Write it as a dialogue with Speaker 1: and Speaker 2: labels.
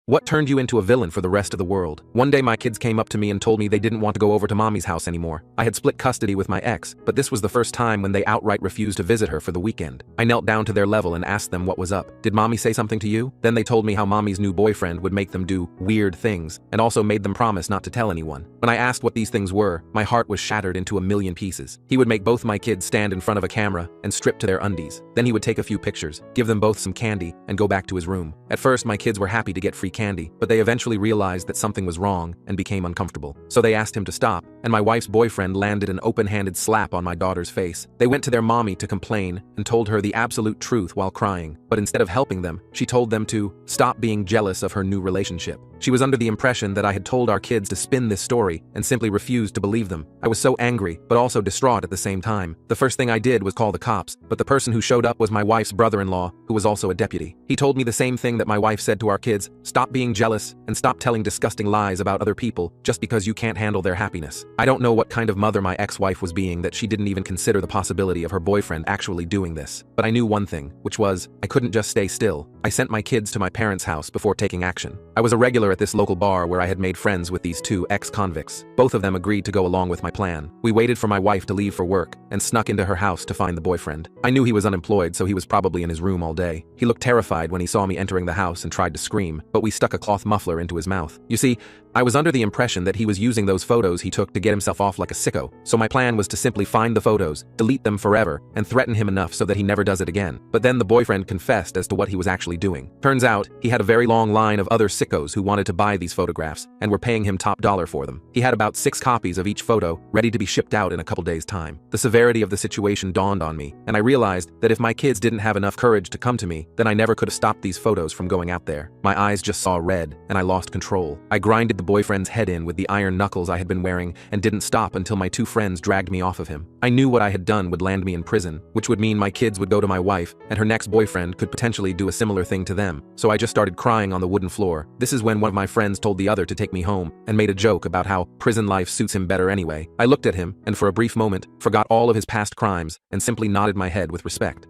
Speaker 1: What turned you into a villain for the rest of the world? One day my kids came up to me and told me they didn't want to go over to mommy's house anymore. I had split custody with my ex, but this was the first time when they outright refused to visit her for the weekend. I knelt down to their level and asked them what was up. Did mommy say something to you? Then they told me how mommy's new boyfriend would make them do weird things and also made them promise not to tell anyone. When I asked what these things were, my heart was shattered into a million pieces. He would make both my kids stand in front of a camera and strip to their undies. Then he would take a few pictures, give them both some candy, and go back to his room. At first, my kids were happy to get free candy, but they eventually realized that something was wrong and became uncomfortable. So they asked him to stop, and my wife's boyfriend landed an open-handed slap on my daughter's face. They went to their mommy to complain and told her the absolute truth while crying, but instead of helping them, she told them to stop being jealous of her new relationship. She was under the impression that I had told our kids to spin this story and simply refused to believe them. I was so angry, but also distraught at the same time. The first thing I did was call the cops, but the person who showed up was my wife's brother-in-law, who was also a deputy. He told me the same thing that my wife said to our kids: stop being jealous and stop telling disgusting lies about other people just because you can't handle their happiness. I don't know what kind of mother my ex-wife was being that she didn't even consider the possibility of her boyfriend actually doing this. But I knew one thing, which was, I couldn't just stay still. I sent my kids to my parents' house before taking action. I was a regular at this local bar where I had made friends with these two ex-convicts. Both of them agreed to go along with my plan. We waited for my wife to leave for work and snuck into her house to find the boyfriend. I knew he was unemployed, so he was probably in his room all day. He looked terrified when he saw me entering the house and tried to scream, but we stuck a cloth muffler into his mouth. You see, I was under the impression that he was using those photos he took to get himself off like a sicko, so my plan was to simply find the photos, delete them forever, and threaten him enough so that he never does it again. But then the boyfriend confessed as to what he was actually doing. Turns out, he had a very long line of other sickos who wanted to buy these photographs and were paying him top dollar for them. He had about 6 copies of each photo ready to be shipped out in a couple days' time. The severity of the situation dawned on me, and I realized that if my kids didn't have enough courage to come to me, then I never could have stopped these photos from going out there. My eyes just saw red, and I lost control. I grinded the boyfriend's head in with the iron knuckles I had been wearing and didn't stop until my 2 friends dragged me off of him. I knew what I had done would land me in prison, which would mean my kids would go to my wife, and her next boyfriend could potentially do a similar thing to them. So I just started crying on the wooden floor. This is when one of my friends told the other to take me home and made a joke about how prison life suits him better anyway. I looked at him and for a brief moment forgot all of his past crimes and simply nodded my head with respect.